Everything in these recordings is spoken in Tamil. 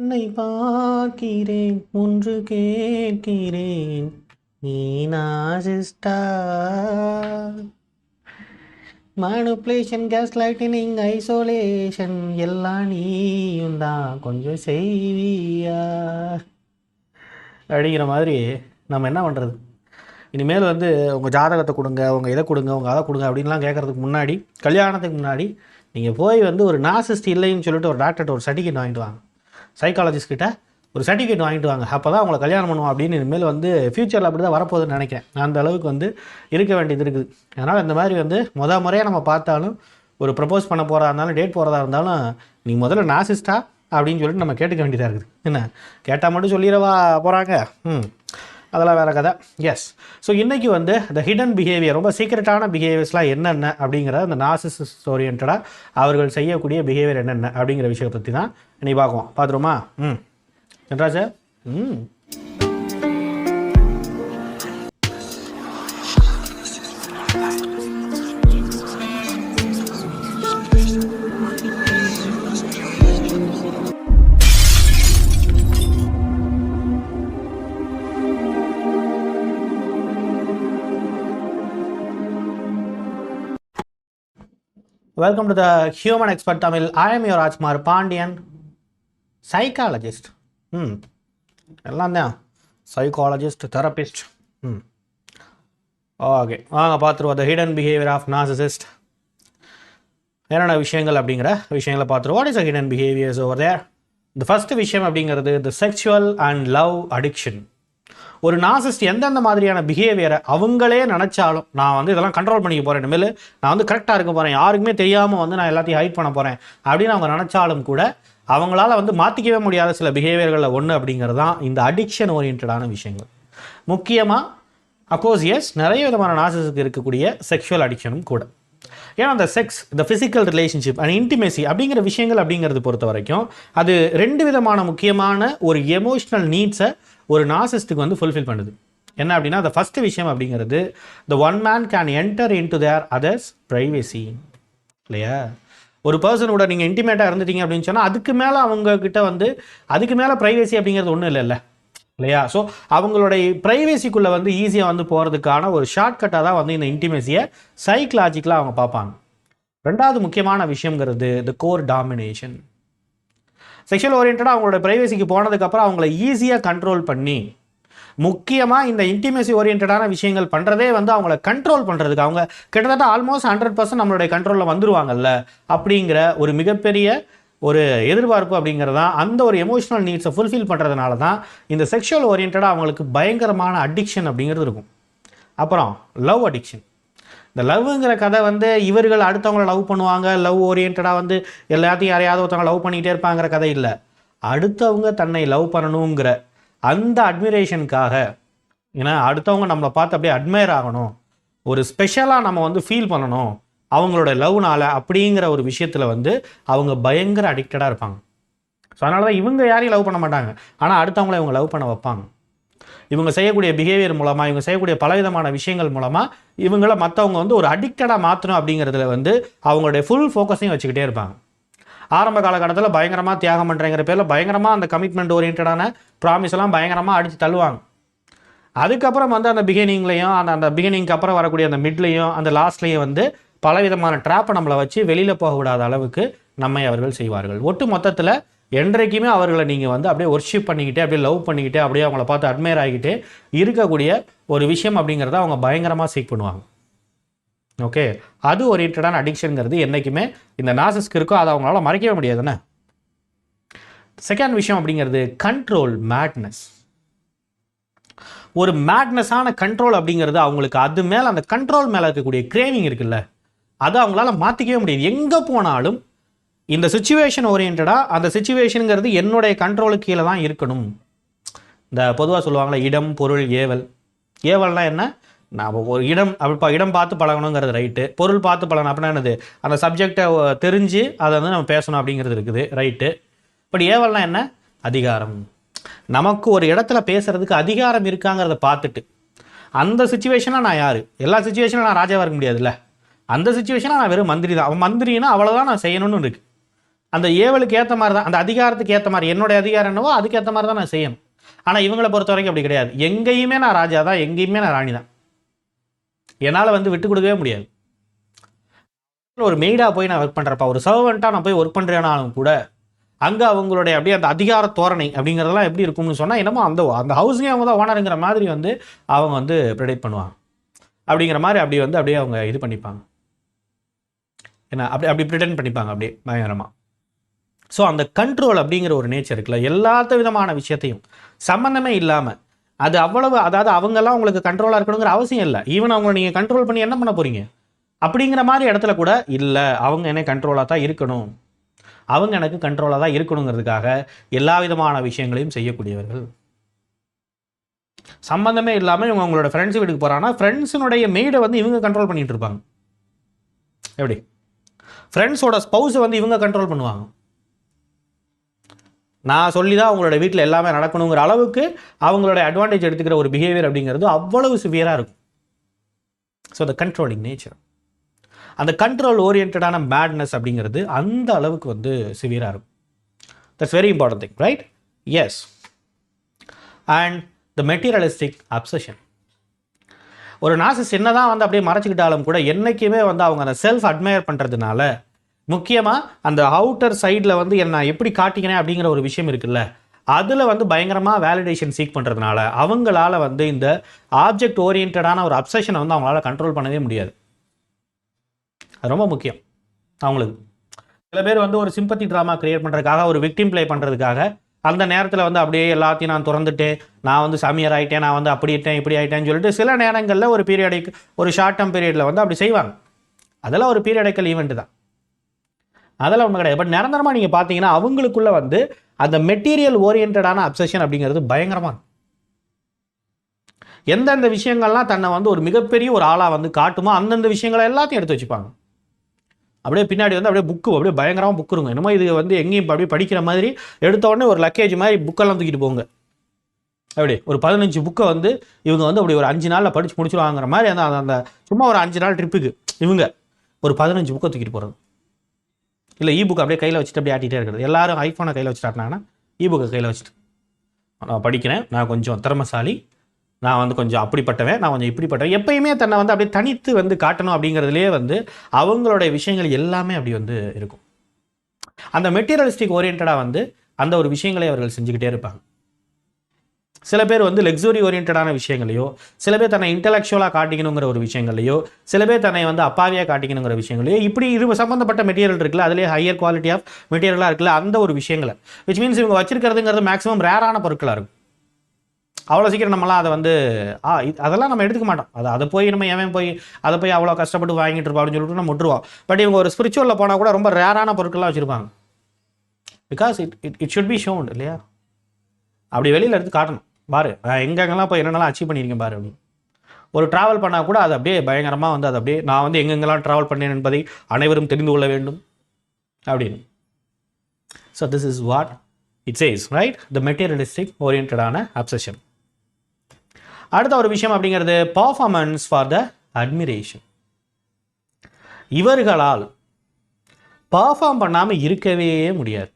உன்னை பார்க்கிறேன் ஒன்று கேட்கிறேன் நீ நாசிஸ்டா மேனுப்ளேஷன் கேஸ் லைட்டனிங் ஐசோலேஷன் எல்லாம் நீயும் தான் கொஞ்சம் செய்வியா அப்படிங்கிற மாதிரி நம்ம என்ன பண்ணுறது. இனிமேல் வந்து உங்கள் ஜாதகத்தை கொடுங்க, உங்கள் இதை கொடுங்க, உங்கள் அதை கொடுங்க அப்படின்லாம் கேட்குறதுக்கு முன்னாடி, கல்யாணத்துக்கு முன்னாடி நீங்கள் போய் வந்து ஒரு நாசிஸ்ட் இல்லைன்னு சொல்லிட்டு ஒரு டாக்டர்கிட்ட ஒரு சர்டிஃபிகேட் வாங்கிட்டு வாங்க, சைக்காலஜிஸ்ட் கிட்ட ஒரு சர்டிஃபிகேட் வாங்கிட்டு வாங்க. அப்போ தான் அவங்களை கல்யாணம் பண்ணுவோம் அப்படின்னு இனிமேல் வந்து ஃப்யூச்சரில் அப்படி தான் வரப்போகுதுன்னு நினைக்கிறேன். அந்த அளவுக்கு வந்து இருக்க வேண்டியது இருக்குது. அதனால் இந்த மாதிரி வந்து முறையாக நம்ம பார்த்தாலும் ஒரு ப்ரப்போஸ் பண்ண போகிறதா இருந்தாலும் டேட் போகிறதா இருந்தாலும் நீ முதல்ல நாசிஸ்டா அப்படின்னு சொல்லிட்டு நம்ம கேட்டுக்க வேண்டியதாக இருக்குது. என்ன கேட்டால் மட்டும் சொல்லிடவா போகிறாங்க? அதெல்லாம் வேறு கதை. எஸ். ஸோ இன்றைக்கி வந்து இந்த ஹிடன் பிஹேவியர், ரொம்ப சீக்ரெட்டான பிஹேவியர்ஸ்லாம் என்னென்ன அப்படிங்கிற அந்த நார்சிசிஸ்ட் ஓரியன்டாக அவர்கள் செய்யக்கூடிய பிஹேவியர் என்னென்ன அப்படிங்கிற விஷயத்தை பற்றி தான் இன்றைக்கி பார்க்குவோம். பார்த்துருமா? என்றா sir? Welcome to the Human Expert Tamil. I am your Rajkumar Pandian, psychologist. எல்லாம் தான் சைக்காலஜிஸ்ட், தெரபிஸ்ட். ஓகே, வாங்க பார்த்துருவோம் the hidden behaviour of narcissist. என்னென்ன விஷயங்கள் அப்படிங்கிற விஷயங்களை பார்த்துருவோம். What is a hidden behaviours over there? இந்த ஃபஸ்ட்டு விஷயம் அப்படிங்கிறது the sexual and love addiction. ஒரு நார்சிஸ்ட் எந்தெந்த மாதிரியான பிஹேவியரை அவங்களே நினச்சாலும், நான் வந்து இதெல்லாம் கண்ட்ரோல் பண்ணிக்க போகிறேன், இனிமேல் நான் வந்து கரெக்டாக இருக்க போகிறேன், யாருக்குமே தெரியாமல் வந்து நான் எல்லாத்தையும் ஹைட் பண்ண போகிறேன் அப்படின்னு அவங்க நினச்சாலும் கூட அவங்களால வந்து மாற்றிக்கவே முடியாத சில பிஹேவியர்களில் ஒன்று அப்படிங்கிறது தான் இந்த அடிக்ஷன் ஓரியன்டான விஷயங்கள். முக்கியமாக அஃப்கோர்ஸ் எஸ், நிறைய விதமான நார்சிஸ்க்கு இருக்கக்கூடிய செக்ஷுவல் அடிக்ஷனும் கூட. ஏன்னா அந்த செக்ஸ், இந்த ஃபிசிக்கல் ரிலேஷன்ஷிப் அண்ட் இன்டிமேசி அப்படிங்கிற விஷயங்கள் அப்படிங்கிறது பொறுத்த வரைக்கும் அது ரெண்டு விதமான முக்கியமான ஒரு எமோஷ்னல் நீட்ஸை ஒரு நார்சிஸ்ட்டுக்கு வந்து ஃபுல்ஃபில் பண்ணுது. என்ன அப்படின்னா, அந்த ஃபஸ்ட்டு விஷயம் அப்படிங்கிறது the one man can enter in to their others privacy. இல்லையா? ஒரு பர்சனோட நீங்கள் இன்டிமேட்டாக இருந்துட்டீங்க அப்படின்னு சொன்னால் அதுக்கு மேலே அவங்கக்கிட்ட வந்து அதுக்கு மேலே ப்ரைவேசி அப்படிங்கிறது ஒன்றும் இல்லைல்ல, இல்லையா? ஸோ அவங்களுடைய ப்ரைவேசிக்குள்ளே வந்து ஈஸியாக வந்து போகிறதுக்கான ஒரு ஷார்ட்கட்டாக தான் வந்து இந்த இன்டிமேசியை சைக்கலாஜிக்கலாக அவங்க பார்ப்பாங்க. ரெண்டாவது முக்கியமான விஷயங்கிறது த கோர் டாமினேஷன். செக்ஷுவல் ஓரியன்டாக அவங்களோட ப்ரைவேசிக்கு போனதுக்கப்புறம் அவங்கள ஈஸியாக கண்ட்ரோல் பண்ணி, முக்கியமாக இந்த இன்டிமேசி ஓரியன்டான விஷயங்கள் பண்ணுறதே வந்து அவங்கள கண்ட்ரோல் பண்ணுறதுக்கு அவங்க கிட்டத்தட்ட ஆல்மோஸ்ட் 100% நம்மளுடைய கண்ட்ரோலில் வந்துருவாங்கல்ல அப்படிங்கிற ஒரு மிகப்பெரிய ஒரு எதிர்பார்ப்பு அப்படிங்கிறது தான் அந்த ஒரு எமோஷனல் நீட்ஸை ஃபுல்ஃபில் பண்ணுறதுனால தான் இந்த செக்ஷுவல் ஓரியன்டாக அவங்களுக்கு பயங்கரமான அடிக்ஷன் அப்படிங்கிறது இருக்கும். அப்புறம் லவ் அடிக்ஷன். இந்த லவ்ங்கிற கதை வந்து இவர்கள் அடுத்தவங்கள லவ் பண்ணுவாங்க, லவ் ஓரியன்டாக வந்து எல்லாத்தையும் யாரையாவது ஒருத்தவங்க லவ் பண்ணிகிட்டே இருப்பாங்கிற கதை இல்லை. அடுத்தவங்க தன்னை லவ் பண்ணணுங்கிற அந்த அட்மிரேஷனுக்காக, ஏன்னா அடுத்தவங்க நம்மளை பார்த்து அப்படியே அட்மையர் ஆகணும், ஒரு ஸ்பெஷலாக நம்ம வந்து ஃபீல் பண்ணணும் அவங்களோட லவ்னால அப்படிங்கிற ஒரு விஷயத்தில் வந்து அவங்க பயங்கர அடிக்டடாக இருப்பாங்க. ஸோ அதனால தான் இவங்க யாரையும் லவ் பண்ண மாட்டாங்க, ஆனால் அடுத்தவங்கள இவங்க லவ் பண்ண வைப்பாங்க. இவங்க செய்யக்கூடிய பிஹேவியர் மூலமாக, இவங்க செய்யக்கூடிய பலவிதமான விஷயங்கள் மூலமாக இவங்கள மற்றவங்க வந்து ஒரு அடிக்டடாக மாற்றணும் அப்படிங்கிறதுல வந்து அவங்களுடைய ஃபுல் ஃபோக்கஸையும் வச்சுக்கிட்டே இருப்பாங்க. ஆரம்ப காலகட்டத்தில் பயங்கரமாக தியாகம் பண்ணுறங்கிற பேரில் பயங்கரமாக அந்த கமிட்மெண்ட் ஓரியன்டான ப்ராமிஸ் எல்லாம் பயங்கரமாக அடித்து தள்ளுவாங்க. அதுக்கப்புறம் வந்து அந்த பிகினிங்லையும் அந்த பிகினிங்க்கு அப்புறம் வரக்கூடிய அந்த மிட்லையும் அந்த லாஸ்ட்லையும் வந்து பலவிதமான ட்ராப்பை நம்மளை வச்சு வெளியில் போக விடாத அளவுக்கு நம்மை அவர்கள் செய்வார்கள். ஒட்டு மொத்தத்தில் என்றைக்குமே அவர்களை நீங்கள் வந்து அப்படியே ஒர்ஷிப் பண்ணிக்கிட்டே, அப்படியே லவ் பண்ணிக்கிட்டே, அப்படியே அவங்கள பார்த்து அட்மையர் ஆகிக்கிட்டே இருக்கக்கூடிய ஒரு விஷயம் அப்படிங்கிறத அவங்க பயங்கரமாக சீக் பண்ணுவாங்க. ஓகே, அது ஓரியன்டான அடிக்ஷனுங்கிறது என்றைக்குமே இந்த நார்சிஸ்க்கு இருக்கோ, அதை அவங்களால மறைக்கவே முடியாதுன்னு. செகண்ட் விஷயம் அப்படிங்கிறது கண்ட்ரோல் மேட்னஸ். ஒரு மேட்னஸான கண்ட்ரோல் அப்படிங்கிறது அவங்களுக்கு அது மேலே, அந்த கண்ட்ரோல் மேலே இருக்கக்கூடிய கிரேவிங் இருக்குல்ல, அதை அவங்களால மாற்றிக்கவே முடியாது. எங்கே போனாலும் இந்த சுச்சுவேஷன் ஓரியன்டாக, அந்த சுச்சுவேஷனுங்கிறது என்னுடைய கண்ட்ரோலுக்கு கீழே தான் இருக்கணும். இந்த பொதுவாக சொல்லுவாங்களே இடம் பொருள் ஏவல். ஏவல்னால் என்ன? நான் ஒரு இடம் அப்படி இடம் பார்த்து பழகணுங்கிறது ரைட்டு, பொருள் பார்த்து பழகணும் அப்படின்னா என்னது, அந்த சப்ஜெக்டை தெரிஞ்சு அதை வந்து நம்ம பேசணும் அப்படிங்கிறது இருக்குது, ரைட்டு. பட் ஏவல்னால் என்ன? அதிகாரம். நமக்கு ஒரு இடத்துல பேசுகிறதுக்கு அதிகாரம் இருக்காங்கிறத பார்த்துட்டு, அந்த சுச்சுவேஷனாக நான் யார், எல்லா சுச்சுவேஷனும் நான் ராஜாவாக இருக்க முடியாதுல்ல, அந்த சுச்சுவேஷனாக நான் வெறும் மந்திரி தான். அவன் மந்திரினா அவ்வளோதான் நான் செய்யணும்னு இருக்குது. அந்த ஏவலுக்கு ஏற்ற மாதிரி தான், அந்த அதிகாரத்துக்கு ஏற்ற மாதிரி, என்னுடைய அதிகாரம் என்னவோ அதுக்கேற்ற மாதிரி தான் நான் செய்யணும். ஆனால் இவங்களை பொறுத்த வரைக்கும் அப்படி கிடையாது. எங்கேயுமே நான் ராஜா தான், எங்கேயுமே நான் ராணி தான். என்னால் வந்து விட்டு கொடுக்கவே முடியாது. ஒரு மெய்டாக போய் நான் ஒர்க் பண்ணுறப்ப, ஒரு சர்வெண்ட்டாக நான் போய் ஒர்க் பண்ணுறேனாலும் கூட அங்கே அவங்களுடைய அப்படியே அந்த அதிகார தோரணை அப்படிங்கிறதெல்லாம் எப்படி இருக்கும்னு சொன்னால், என்னமோ அந்த ஹவுஸ்லேயே அவங்க தான் ஓனருங்கிற மாதிரி வந்து அவங்க வந்து ப்ரெடிக்ட் பண்ணுவாங்க. அப்படிங்கிற மாதிரி அப்படி வந்து அப்படியே அவங்க இது பண்ணிப்பாங்க, என்ன அப்படி ப்ரிட்டெண்ட் பண்ணிப்பாங்க அப்படியே பயங்கரமாக. ஸோ அந்த கண்ட்ரோல் அப்படிங்கிற ஒரு நேச்சர் இருக்குல்ல, எல்லாத்த விதமான விஷயத்தையும் சம்மந்தமே இல்லாமல் அது அவ்வளவு, அதாவது அவங்கெல்லாம் உங்களுக்கு கண்ட்ரோலாக இருக்கணுங்கிற அவசியம் இல்லை. ஈவன் அவங்கள நீங்கள் கண்ட்ரோல் பண்ணி என்ன பண்ண போகிறீங்க அப்படிங்கிற மாதிரி இடத்துல கூட இல்லை, அவங்க என்ன கண்ட்ரோலாக தான் இருக்கணும், அவங்க எனக்கு கண்ட்ரோலாக தான் இருக்கணுங்கிறதுக்காக எல்லா விதமான விஷயங்களையும் செய்யக்கூடியவர்கள். சம்பந்தமே இல்லாமல் இவங்க அவங்களோட ஃப்ரெண்ட்ஸ் வீட்டுக்கு போகிறாங்கன்னா ஃப்ரெண்ட்ஸினுடைய மெய்டை வந்து இவங்க கண்ட்ரோல் பண்ணிகிட்டு இருப்பாங்க. எப்படி ஃப்ரெண்ட்ஸோட ஸ்பௌஸை வந்து இவங்க கண்ட்ரோல் பண்ணுவாங்க. நான் சொல்லி தான் அவங்களோட வீட்டில் எல்லாமே நடக்கணுங்கிற அளவுக்கு அவங்களோட அட்வான்டேஜ் எடுத்துக்கிற ஒரு பிஹேவியர் அப்படிங்கிறது அவ்வளவு சிவியராக இருக்கும். ஸோ த கண்ட்ரோலிங் நேச்சர், அந்த கண்ட்ரோல் ஓரியன்டான பேட்னஸ் அப்படிங்கிறது அந்த அளவுக்கு வந்து சிவியராக இருக்கும். That's very important thing, right? Yes. And the materialistic obsession. ஒரு நார்சிசிஸ்ட் என்ன தான் வந்து அப்படியே மறைச்சிக்கிட்டாலும் கூட என்றைக்குமே வந்து அவங்க அந்த செல்ஃப் அட்மையர் பண்ணுறதுனால, முக்கியமாக அந்த அவுட்டர் சைடில் வந்து என்ன எப்படி காட்டிக்கிறேன் அப்படிங்கிற ஒரு விஷயம் இருக்குல்ல, அதில் வந்து பயங்கரமாக வேலிடேஷன் சீக் பண்ணுறதுனால அவங்களால வந்து இந்த ஆப்ஜெக்ட் ஓரியன்டான ஒரு அப்சஷனை வந்து அவங்களால கண்ட்ரோல் பண்ணவே முடியாது. அது ரொம்ப முக்கியம் அவங்களுக்கு. சில பேர் வந்து ஒரு சிம்பத்தி ட்ராமா கிரியேட் பண்ணுறதுக்காக, ஒரு விக்டிம் ப்ளே பண்ணுறதுக்காக அந்த நேரத்தில் வந்து அப்படியே எல்லாத்தையும் நான் திறந்துட்டு நான் வந்து சாமியார் ஆகிட்டேன், நான் வந்து அப்படி ஆகிட்டேன் இப்படி ஆகிட்டேன்னு சொல்லிட்டு சில நேரங்களில் ஒரு பீரியடிக், ஒரு ஷார்ட் டேர்ம் பீரியடில் வந்து அப்படி செய்வாங்க. அதெல்லாம் ஒரு பீரியடிக்கல் ஈவெண்ட் தான், அதெல்லாம் ஒன்றும் கிடையாது. பட் நிரந்தரமாக நீங்கள் பார்த்தீங்கன்னா அவங்களுக்குள்ள வந்து அந்த மெட்டீரியல் ஓரியன்டான அப்சஷன் அப்படிங்கிறது பயங்கரமாக இருக்கும். எந்தெந்த விஷயங்கள்லாம் தன்னை வந்து ஒரு மிகப்பெரிய ஒரு ஆளாக வந்து காட்டுமோ அந்தந்த விஷயங்களை எல்லாத்தையும் எடுத்து வச்சுப்பாங்க. அப்படியே பின்னாடி வந்து அப்படியே புக்கு அப்படியே பயங்கரமாக புக்கு இருங்க, என்னமோ இது வந்து எங்கேயும் அப்படியே படிக்கிற மாதிரி எடுத்த உடனே ஒரு லக்கேஜ் மாதிரி புக்கெல்லாம் தூக்கிட்டு போங்க. அப்படி ஒரு 15 புக்கை வந்து இவங்க வந்து அப்படி ஒரு 5 நாளில் படித்து முடிச்சுடுவாங்கிற மாதிரி அந்த அந்த சும்மா ஒரு 5 நாள் ட்ரிப்புக்கு இவங்க ஒரு 15 புக்கை தூக்கிட்டு போகிறது. இல்லை புக் அப்படியே கையில் வச்சுட்டு அப்படியே ஆட்டிகிட்டே இருக்கிறது. எல்லாரும் ஐஃபோனை கையில் வச்சுட்டு ஆட்டினாங்கன்னா புக்கை கையில் வச்சுட்டு நான் படிக்கிறேன், நான் கொஞ்சம் திறமசாலி, நான் வந்து கொஞ்சம் அப்படிப்பட்டவன், நான் கொஞ்சம் இப்படிப்பட்டவன், எப்பயுமே தன்னை வந்து அப்படியே தனித்து வந்து காட்டணும் அப்படிங்கிறதுலேயே வந்து அவங்களுடைய விஷயங்கள் எல்லாமே அப்படி வந்து இருக்கும். அந்த மெட்டீரியலிஸ்டிக் ஓரியன்டாக வந்து அந்த ஒரு விஷயங்களை அவர்கள் செஞ்சுக்கிட்டே இருப்பாங்க. சில பேர் வந்து லக்ஸுரி ஓரியன்டான விஷயங்களையோ, சில பேர் தன்னை இன்டலெக்சுவலாக காட்டிக்கணுங்கிற ஒரு விஷயங்களையோ, சில பேர் தன்னை வந்து அப்பாவியாக காட்டிக்கணுங்கிற விஷயங்களையோ, இப்படி இது சம்மந்தப்பட்ட மெட்டீரியல் இருக்குல்ல, அதிலே ஹையர் குவாலிட்டி ஆஃப் மெட்டீரியலாக இருக்குல்ல, அந்த ஒரு விஷயங்களை விச் மீன்ஸ் இவங்க வச்சிருக்கிறதுங்கிறது மேக்ஸிமம் ரேரான பொருட்களாக இருக்கும். அவ்வளோ சீக்கிரம் நம்மளாம் அதை வந்து அதெல்லாம் நம்ம எடுத்துக்க மாட்டோம். அதை போய் நம்ம ஏன் போய் அதை போய் அவ்வளோ கஷ்டப்பட்டு வாங்கிட்டு இருப்போம் அப்படின்னு சொல்லிட்டு நம்ம விட்டுருவோம். பட் இவங்க ஒரு ஸ்பிரிச்சுவலில் போனால் கூட ரொம்ப ரேரான பொருட்கள்லாம் வச்சுருப்பாங்க. Because it should be shown இல்லையா, அப்படி வெளியில் எடுத்து காட்டணும். பாரு எங்கெங்கெல்லாம் போய் என்னென்னலாம் அச்சீவ் பண்ணியிருக்கேன் பாரு அப்படின்னு. ஒரு ட்ராவல் பண்ணால் கூட அது அப்படியே பயங்கரமாக வந்து அது அப்படியே நான் வந்து எங்கெங்கெல்லாம் ட்ராவல் பண்ணேன் என்பதை அனைவரும் தெரிந்து கொள்ள வேண்டும் அப்படின்னு. So this is what it says, right? The materialistic ஓரியன்டான அப்சஷன். அடுத்த ஒரு விஷயம் அப்படிங்கிறது பர்ஃபார்மன்ஸ் ஃபார் த அட்மிரேஷன். இவர்களால் பர்ஃபார்ம் பண்ணாமல் இருக்கவே முடியாது.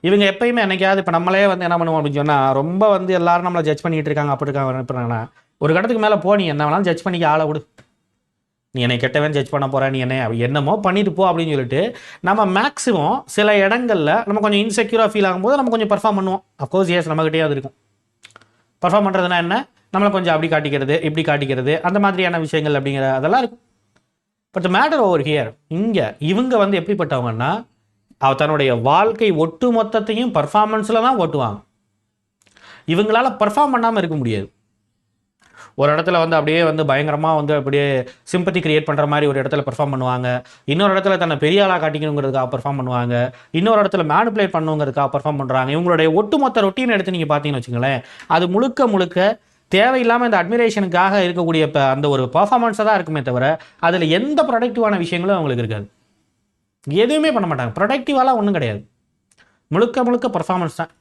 இவங்க எப்பயுமே என்னைக்காவது இப்போ நம்மளே வந்து என்ன பண்ணுவோம் அப்படின்னு சொன்னால், ரொம்ப வந்து எல்லாரும் நம்மளை ஜட்ஜ் பண்ணிகிட்டு இருக்காங்க அப்படி இருக்காங்க அனுப்புறாங்கன்னா, ஒரு கடத்துக்கு மேலே போ, நீ என்ன வேணாலும் ஜட்ஜ் பண்ணிக்க, ஆளை விடு, நீ என்னை கெட்டவன் ஜட்ஜ் பண்ண போகிற, நீ என்னமோ பண்ணிட்டு போ அப்படின்னு சொல்லிட்டு நம்ம மேக்ஸிமம் சில இடங்களில் நம்ம கொஞ்சம் இன்செக்யூராக ஃபீல் ஆகும்போது நம்ம கொஞ்சம் பர்ஃபார்ம் பண்ணுவோம். அஃப்கோர்ஸ் எஸ், நம்மகிட்டே அது இருக்கும். பர்ஃபார்ம் பண்ணுறதுனா என்ன, நம்மளை கொஞ்சம் அப்படி காட்டிக்கிறது இப்படி காட்டிக்கிறது அந்த மாதிரியான விஷயங்கள் அப்படிங்கிற அதெல்லாம் இருக்கும். பட் மேட்டர் ஓவர் ஹியர், இங்கே இவங்க வந்து எப்படிப்பட்டவங்கன்னா தன்னுடைய வாழ்க்கை ஒட்டு மொத்தத்தையும் பர்ஃபார்மன்ஸில் தான் ஓட்டுவாங்க. இவங்களால பர்ஃபார்ம் பண்ணாமல் இருக்க முடியாது. ஒரு இடத்துல வந்து அப்படியே வந்து பயங்கரமாக வந்து அப்படியே சிம்பத்தி கிரியேட் பண்ணுற மாதிரி ஒரு இடத்துல பர்ஃபார்ம் பண்ணுவாங்க, இன்னொரு இடத்துல தன்னை பெரிய ஆளாக காட்டிக்கணுங்கிறதுக்காக பர்ஃபார்ம் பண்ணுவாங்க, இன்னொரு இடத்துல மேனிபுலேட் பண்ணுங்கிறதுக்காக பர்ஃபார்ம் பண்ணுறாங்க. இவங்களுடைய ஒட்டுமொத்த ரொட்டீன் எடுத்து நீங்கள் பார்த்தீங்கன்னு வச்சுங்களேன், அது முழுக்க முழுக்க தேவையில்லாமல் இந்த அட்மிரேஷனுக்காக இருக்கக்கூடிய அந்த ஒரு பர்ஃபார்மன்ஸாக தான் இருக்குமே தவிர அதில் எந்த ப்ரொடக்டிவான விஷயங்களும் அவங்களுக்கு இருக்காது. எதுவுமே பண்ண மாட்டாங்க, ப்ரொடக்டிவாலாம் ஒன்றும் கிடையாது, முழுக்க முழுக்க பர்ஃபார்மன்ஸ் தான்.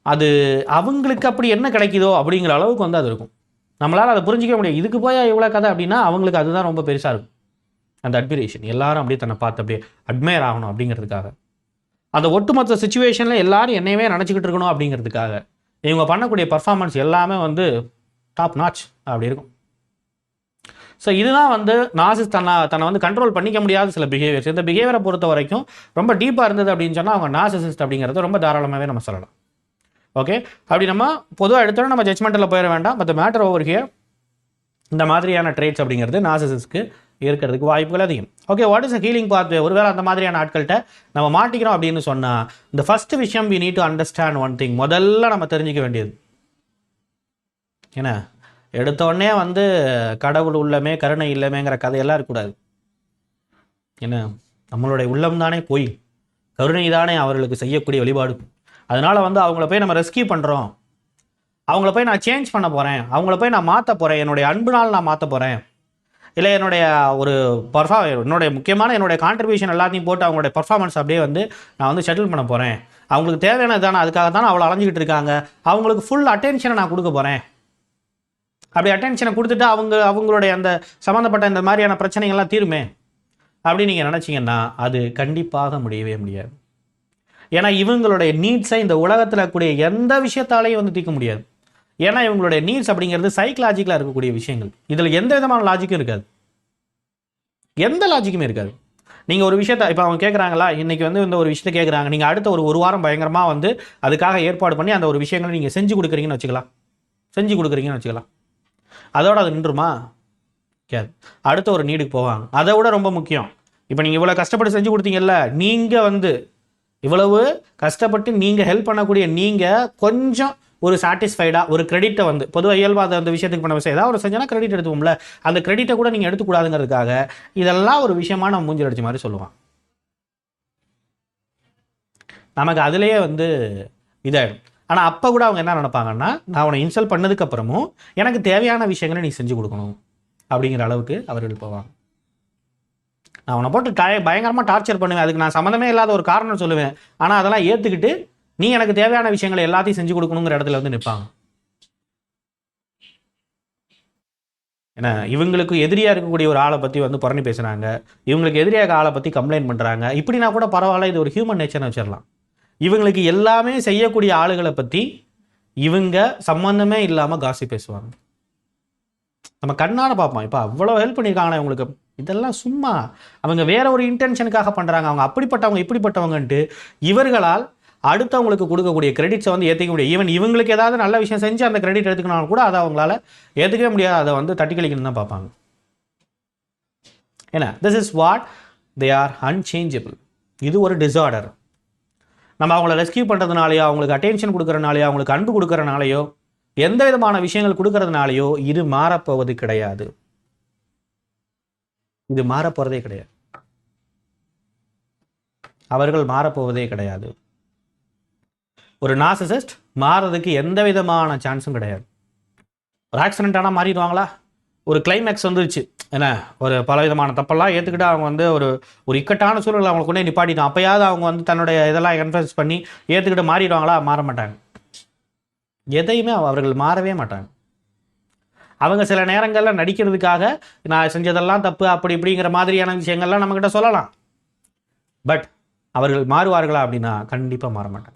அது அவங்களுக்கு அப்படி என்ன கிடைக்குதோ அப்படிங்கிற அளவுக்கு வந்து அது இருக்கும். நம்மளால் அதை புரிஞ்சிக்க முடியும். இதுக்கு போய் இவ்வளோ கதை அப்படின்னா அவங்களுக்கு அதுதான் ரொம்ப பெருசாக இருக்கும். அந்த அட்மிரேஷன், எல்லாரும் அப்படியே தன்னை பார்த்து அப்படியே அட்மையர் ஆகணும் அப்படிங்கிறதுக்காக, அந்த ஒட்டுமொத்த சுச்சுவேஷனில் எல்லாரும் என்னையவே நினச்சிக்கிட்டு இருக்கணும் அப்படிங்கிறதுக்காக இவங்க பண்ணக்கூடிய பர்ஃபார்மன்ஸ் எல்லாமே வந்து டாப் நாச் அப்படி இருக்கும். ஸோ இதுதான் வந்து நார்சிசிஸ்ட் தன்னை வந்து கண்ட்ரோல் பண்ணிக்க முடியாத சில பிஹேவியர்ஸ். இந்த பிஹேவியரை பொறுத்த வரைக்கும் ரொம்ப டீப்பாக இருந்தது அப்படின்னு சொன்னால் அவங்க நார்சிசிஸ்ட் அப்படிங்கிறது ரொம்ப தாராளமாகவே நம்ம சொல்லலாம். ஓகே, அப்படி நம்ம பொதுவாக எடுத்தோன்னா நம்ம ஜட்மெண்ட்டில் போயிட வேண்டாம். பட் மேட்டர் ஓவர் ஹியர் இந்த மாதிரியான ட்ரேட்ஸ் அப்படிங்கிறது நார்சிசிஸ்ட்க்கு இருக்கிறதுக்கு வாய்ப்புகள் அதிகம். Okay, what is a healing pathway? ஒருவேளை அந்த மாதிரியான ஆட்கள்கிட்ட நம்ம மாட்டிக்கிறோம் அப்படின்னு சொன்னால் இந்த ஃபர்ஸ்ட் விஷயம் we need to understand one thing. முதல்ல நம்ம தெரிஞ்சிக்க வேண்டியது ஏன்னா, எடுத்தோடனே வந்து கடவுள் உள்ளமே கருணை இல்லமேங்கிற கதையெல்லாம் இருக்கக்கூடாது. ஏன்னா நம்மளுடைய உள்ளம் தானே போய் கருணை தானே அவர்களுக்கு செய்யக்கூடிய வழிபாடு. அதனால் வந்து அவங்கள போய் நம்ம ரெஸ்கியூ பண்ணுறோம், அவங்கள போய் நான் சேஞ்ச் பண்ண போகிறேன், அவங்கள போய் நான் மாற்ற போகிறேன், என்னுடைய அன்புனால் நான் மாற்ற போகிறேன், இல்லை என்னுடைய ஒரு என்னுடைய முக்கியமான என்னுடைய கான்ட்ரிபியூஷன் எல்லாத்தையும் போட்டு அவங்களுடைய பர்ஃபார்மன்ஸ் அப்படியே வந்து நான் வந்து செட்டில் பண்ண போகிறேன், அவங்களுக்கு தேவையானது தானே, அதுக்காக தானே அவ்வளோ அலைஞ்சிக்கிட்டு இருக்காங்க, அவங்களுக்கு ஃபுல் அட்டென்ஷனை நான் கொடுக்க போகிறேன். அப்படி அட்டென்ஷனை கொடுத்துட்டு அவங்களுடைய அந்த சம்மந்தப்பட்ட இந்த மாதிரியான பிரச்சனைகள்லாம் தீருமே அப்படின்னு நீங்கள் நினச்சிங்கன்னா அது கண்டிப்பாக முடியவே முடியாது. ஏன்னா இவங்களுடைய நீட்ஸை இந்த உலகத்தில் கூடிய எந்த விஷயத்தாலையும் வந்து தீர்க்க முடியாது. ஏன்னா இவங்களுடைய நீட்ஸ் அப்படிங்கிறது சைக்கலாஜிக்கலாக இருக்கக்கூடிய விஷயங்கள். இதில் எந்த விதமான லாஜிக்கும் இருக்காது, எந்த லாஜிக்குமே இருக்காது. நீங்கள் ஒரு விஷயத்தை இப்போ அவங்க கேட்குறாங்களா, இன்றைக்கி வந்து இந்த ஒரு விஷயத்தை கேட்குறாங்க, நீங்கள் அடுத்த ஒரு வாரம் பயங்கரமாக வந்து அதுக்காக ஏற்பாடு பண்ணி அந்த ஒரு விஷயங்களை நீங்கள் செஞ்சு கொடுக்குறீங்கன்னு வச்சுக்கலாம். அதோட அது நின்றுமா? கேது. அடுத்த ஒரு நீடுக்கு போவாங்க. அதை விட ரொம்ப முக்கியம், இப்போ நீங்கள் இவ்வளோ கஷ்டப்பட்டு செஞ்சு கொடுத்தீங்கல்ல, நீங்கள் வந்து இவ்வளவு கஷ்டப்பட்டு நீங்கள் ஹெல்ப் பண்ணக்கூடிய நீங்கள் கொஞ்சம் ஒரு சாட்டிஸ்ஃபைடாக ஒரு கிரெடிட்டை வந்து பொதுவாக இயல்பாக அந்த விஷயத்துக்கு பண்ண விஷயம் ஏதாவது ஒரு செஞ்சோன்னா கிரெடிட் எடுத்துவோம்ல, அந்த கிரெடிட்டை கூட நீங்கள் எடுத்துக்கூடாதுங்கிறதுக்காக இதெல்லாம் ஒரு விஷயமா நம்ம மூஞ்சில் அடிச்ச மாதிரி சொல்லுவான். நமக்கு அதுலேயே வந்து இதாகிடும். ஆனால் அப்போ கூட அவங்க என்ன நினைப்பாங்கன்னா, நான் அவனை இன்சல்ட் பண்ணதுக்கப்புறமும் எனக்கு தேவையான விஷயங்களை நீ செஞ்சு கொடுக்கணும் அப்படிங்கிற அளவுக்கு அவர்கள் போவாங்க. நான் அவனை போட்டு பயங்கரமாக டார்ச்சர் பண்ணுவேன், அதுக்கு நான் சம்மந்தமே இல்லாத ஒரு காரணம் சொல்லுவேன், ஆனால் அதெல்லாம் ஏற்றுக்கிட்டு நீ எனக்கு தேவையான விஷயங்களை எல்லாத்தையும் செஞ்சு கொடுக்கணுங்கிற இடத்துல வந்து நிற்பாங்க. ஏன்னா இவங்களுக்கு எதிரியாக இருக்கக்கூடிய ஒரு ஆளை பற்றி வந்து புறணி பேசுகிறாங்க, இவங்களுக்கு எதிரியாக ஆளை பற்றி கம்ப்ளைண்ட் பண்ணுறாங்க. இப்படின்னா கூட பரவாயில்ல, இது ஒரு ஹியூமன் நேச்சர்னு வச்சிடலாம். இவங்களுக்கு எல்லாமே செய்யக்கூடிய ஆளுகளை பற்றி இவங்க சம்மந்தமே இல்லாமல் காசி பேசுவாங்க. நம்ம கண்ணால் பார்ப்போம், இப்போ அவ்வளோ ஹெல்ப் பண்ணியிருக்காங்களே இவங்களுக்கு, இதெல்லாம் சும்மா அவங்க வேற ஒரு இன்டென்ஷனுக்காக பண்ணுறாங்க, அவங்க அப்படிப்பட்டவங்க இப்படிப்பட்டவங்கன்ட்டு இவர்களால் அடுத்தவங்களுக்கு கொடுக்கக்கூடிய கிரெடிட்ஸை வந்து ஏற்றுக்க முடியாது. ஈவன் இவங்களுக்கு ஏதாவது நல்ல விஷயம் செஞ்சு அந்த கிரெடிட் எடுத்துக்கணும் கூட அதை அவங்களால ஏற்றுக்கவே முடியாது, அதை வந்து தட்டி கழிக்கணும்னு தான் பார்ப்பாங்க. ஏன்னா this is what they are unchangeable. இது ஒரு டிஸார்டர். நம்ம அவங்கள ரெஸ்கியூ பண்ணுறதுனாலையோ, அவங்களுக்கு அட்டென்ஷன் கொடுக்குறனாலையோ, அவங்களுக்கு அன்பு கொடுக்குறனாலையோ, எந்த விதமான விஷயங்கள் கொடுக்கறதுனாலையோ இது மாறப்போவது கிடையாது. இது மாறப்போறதே கிடையாது. அவர்கள் மாறப்போவதே கிடையாது. ஒரு நார்சிசிஸ்ட் மாறுறதுக்கு எந்த விதமான சான்ஸும் கிடையாது. ஒரு ஆக்சிடென்ட் ஆனால் மாறிடுவாங்களா? ஒரு கிளைமேக்ஸ் வந்துருச்சு, என்ன ஒரு பலவிதமான தப்பெல்லாம் ஏற்றுக்கிட்டு அவங்க வந்து ஒரு இக்கட்டான சூழல் அவங்களை கொண்டே நிப்பாட்டிட்டோம், அப்போயாவது அவங்க வந்து தன்னுடைய இதெல்லாம் என்ஃபோர்ஸ் பண்ணி ஏற்றுக்கிட்டு மாறிடுவாங்களா? மாற மாட்டாங்க. எதையுமே அவர்கள் மாறவே மாட்டாங்க. அவங்க சில நேரங்களில் நடிக்கிறதுக்காக நான் செஞ்சதெல்லாம் தப்பு அப்படி இப்படிங்கிற மாதிரியான விஷயங்கள்லாம் நம்மக்கிட்ட சொல்லலாம். பட் அவர்கள் மாறுவார்களா அப்படின்னா கண்டிப்பாக மாற மாட்டாங்க.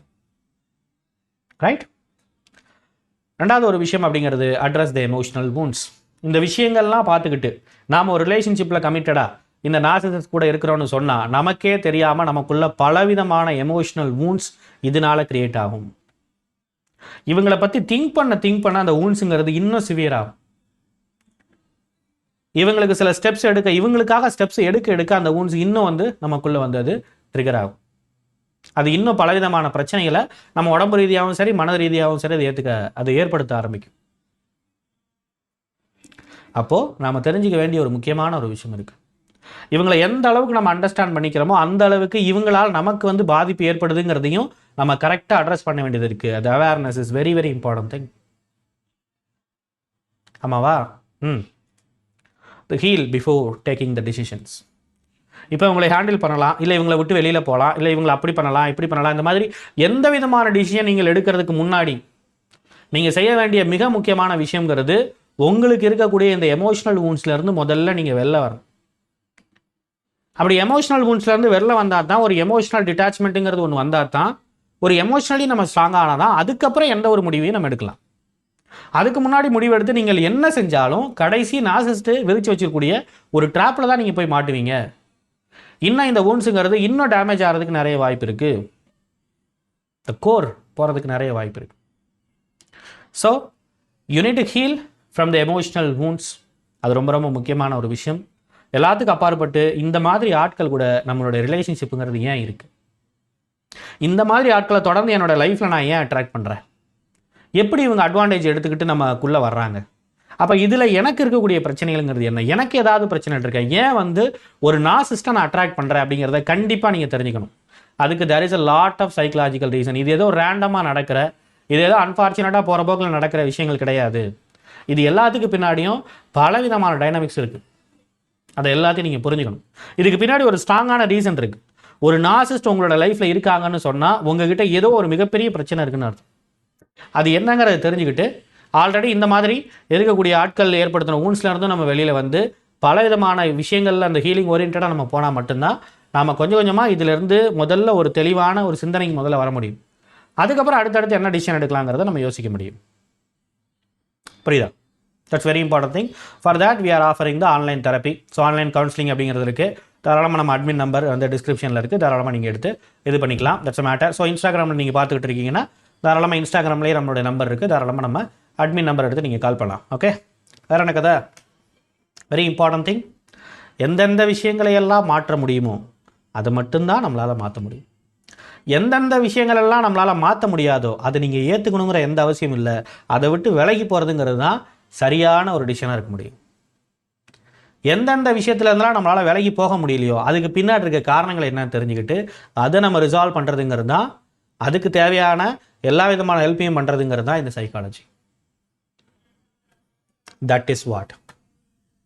ரைட். ரெண்டாவது ஒரு விஷயம் அப்படிங்கிறது அட்ரஸ் த எமோஷனல் வூண்ட்ஸ். இந்த விஷயங்கள்லாம் பார்த்துக்கிட்டு நாம் ஒரு ரிலேஷன்ஷிப்பில் கமிட்டடாக இந்த நார்சிசிஸ்ட் கூட இருக்கிறோன்னு சொன்னால் நமக்கே தெரியாமல் நமக்குள்ள பலவிதமான எமோஷனல் வூண்ட்ஸ் இதனால கிரியேட் ஆகும். இவங்களை பற்றி திங்க் பண்ண அந்த வூண்ட்ஸுங்கிறது இன்னும் சிவியர் ஆகும். இவங்களுக்கு சில ஸ்டெப்ஸ் இவங்களுக்காக ஸ்டெப்ஸ் எடுக்க அந்த வூண்ட்ஸ் இன்னும் வந்து நமக்குள்ளே வந்து அது ட்ரிகர் ஆகும். அது இன்னும் பலவிதமான பிரச்சனைகளை நம்ம உடம்பு ரீதியாகவும் சரி மன ரீதியாகவும் சரி அதை ஏற்படுத்த ஆரம்பிக்கும். அப்போது நாம் தெரிஞ்சுக்க வேண்டிய ஒரு முக்கியமான ஒரு விஷயம் இருக்குது. இவங்களை எந்த அளவுக்கு நம்ம அண்டர்ஸ்டாண்ட் பண்ணிக்கிறோமோ அந்த அளவுக்கு இவங்களால் நமக்கு வந்து பாதிப்பு ஏற்படுதுங்கிறதையும் நம்ம கரெக்டாக அட்ரஸ் பண்ண வேண்டியது இருக்குது. அது awareness is very very important thing. ஆமாவா? To heal before taking the decisions. இப்போ இவங்களை ஹேண்டில் பண்ணலாம், இல்லை இவங்களை விட்டு வெளியில் போகலாம், இல்லை இவங்களை அப்படி பண்ணலாம் இப்படி பண்ணலாம், இந்த மாதிரி எந்த விதமான டிசிஷன் நீங்கள் எடுக்கிறதுக்கு முன்னாடி நீங்கள் செய்ய வேண்டிய மிக முக்கியமான விஷயங்கிறது உங்களுக்கு இருக்கக்கூடிய இந்த எமோஷனல் வூண்ட்ஸ்லேருந்து முதல்ல நீங்கள் வெளில வரணும். அப்படி எமோஷனல் வூண்ட்ஸ்லேருந்து வெளில வந்தால் தான், ஒரு எமோஷனல் டிட்டாச்மெண்ட்டுங்கிறது ஒன்று வந்தால் தான், ஒரு எமோஷனலி நம்ம ஸ்ட்ராங் ஆனால் தான் அதுக்கப்புறம் எந்த ஒரு முடிவையும் நம்ம எடுக்கலாம். அதுக்கு முன்னாடி முடிவெடுத்து நீங்கள் என்ன செஞ்சாலும் கடைசி நார்சிசிஸ்ட் விதிச்சு வச்சிருக்கக்கூடிய ஒரு ட்ராப்பில் தான் நீங்கள் போய் மாட்டுவீங்க. இன்னும் இந்த வூண்ட்ஸுங்கிறது இன்னும் டேமேஜ் ஆகிறதுக்கு நிறைய வாய்ப்பு இருக்குது. த கோர் போகிறதுக்கு நிறைய வாய்ப்பு இருக்குது. So you need to heal from the emotional wounds. அது ரொம்ப ரொம்ப முக்கியமான ஒரு விஷயம். எல்லாத்துக்கும் அப்பாற்பட்டு இந்த மாதிரி ஆட்கள் கூட நம்மளோட ரிலேஷன்ஷிப்புங்கிறது ஏன் இருக்குது, இந்த மாதிரி ஆட்களை தொடர்ந்து என்னோடய லைஃப்பில் நான் ஏன் அட்ராக்ட் பண்ணுறேன், எப்படி இவங்க அட்வான்டேஜ் எடுத்துக்கிட்டு நமக்குள்ளே வர்றாங்க, அப்போ இதில் எனக்கு இருக்கக்கூடிய பிரச்சனைகள்ங்கிறது என்ன, எனக்கு ஏதாவது பிரச்சனை இருக்கேன், ஏன் ஒரு நார்சிஸ்ட்டை நான் அட்ராக்ட் பண்ணுறேன் அப்படிங்கிறத கண்டிப்பாக நீங்கள் தெரிஞ்சுக்கணும். அதுக்கு there is a lot of psychological reason. இது ஏதோ ரேண்டமாக நடக்கிற, இது ஏதோ அன்ஃபார்ச்சுனேட்டாக போகிற போக்கில் நடக்கிற விஷயங்கள் கிடையாது. இது எல்லாத்துக்கு பின்னாடியும் பலவிதமான டைனாமிக்ஸ் இருக்குது. அதை எல்லாத்தையும் நீங்கள் புரிஞ்சுக்கணும். இதுக்கு பின்னாடி ஒரு ஸ்ட்ராங்கான ரீசன் இருக்குது. ஒரு நார்சிஸ்ட் உங்களோட லைஃப்பில் இருக்காங்கன்னு சொன்னால் உங்ககிட்ட ஏதோ ஒரு மிகப்பெரிய பிரச்சனை இருக்குன்னு அர்த்தம். அது என்னங்கிறத தெரிஞ்சுக்கிட்டு ஆல்ரெடி இந்த மாதிரி இருக்கக்கூடிய ஆட்கள் ஏற்படுத்தின ஊன்ஸ்லேருந்தும் நம்ம வெளியில் பலவிதமான விஷயங்களில் அந்த ஹீலிங் ஓரியன்டாக நம்ம போனால் மட்டும்தான் நாம் கொஞ்சம் கொஞ்சமாக இதிலிருந்து முதல்ல ஒரு தெளிவான ஒரு சிந்தனைக்கு முதல்ல வர முடியும். அதுக்கப்புறம் அடுத்தடுத்து என்ன டிசிஷன் எடுக்கலாங்கிறத நம்ம யோசிக்க முடியும். புரியுதா? That's very important thing. For that we are offering the online therapy. So online counselling அப்படிங்கிறது இருக்குது. தாராளமாக நம்ம அட்மின் நம்பர் அந்த டிஸ்கிரிப்ஷனில் இருக்குது. தாராளமாக நீங்கள் எடுத்து இது பண்ணிக்கலாம். That's a matter. ஸோ இன்ஸ்டாகிராமில் நீங்கள் பார்த்துக்கிட்டு இருக்கீங்கன்னா தாராளமாக இன்ஸ்டாகிராம்லேயே நம்மளுடைய நம்பர் இருக்குது. தாராளமாக நம்ம அட்மின் நம்பர் எடுத்து நீங்கள் கால் பண்ணலாம். ஓகே, வேறு என்ன கதை? Very important thing. எந்தெந்த விஷயங்களையெல்லாம் மாற்ற முடியுமோ அது மட்டும்தான் நம்மளால் மாற்ற முடியும். எந்தெந்த விஷயங்களெல்லாம் நம்மளால் மாற்ற முடியாதோ அதை நீங்கள் ஏற்றுக்கணுங்கிற எந்த அவசியம் இல்லை. அதை விட்டு விலகி போகிறதுங்கிறது தான் சரியான ஒரு டிசிஷனாக இருக்க முடியும். எந்தெந்த விஷயத்துல இருந்தாலும் நம்மளால் விலகி போக முடியலையோ அதுக்கு பின்னாடி இருக்க காரணங்கள் என்னன்னு தெரிஞ்சுக்கிட்டு அதை நம்ம ரிசால்வ் பண்ணுறதுங்கிறது தான், அதுக்கு தேவையான எல்லா விதமான ஹெல்ப்பையும் பண்ணுறதுங்கிறது தான் இந்த சைக்காலஜி. That is what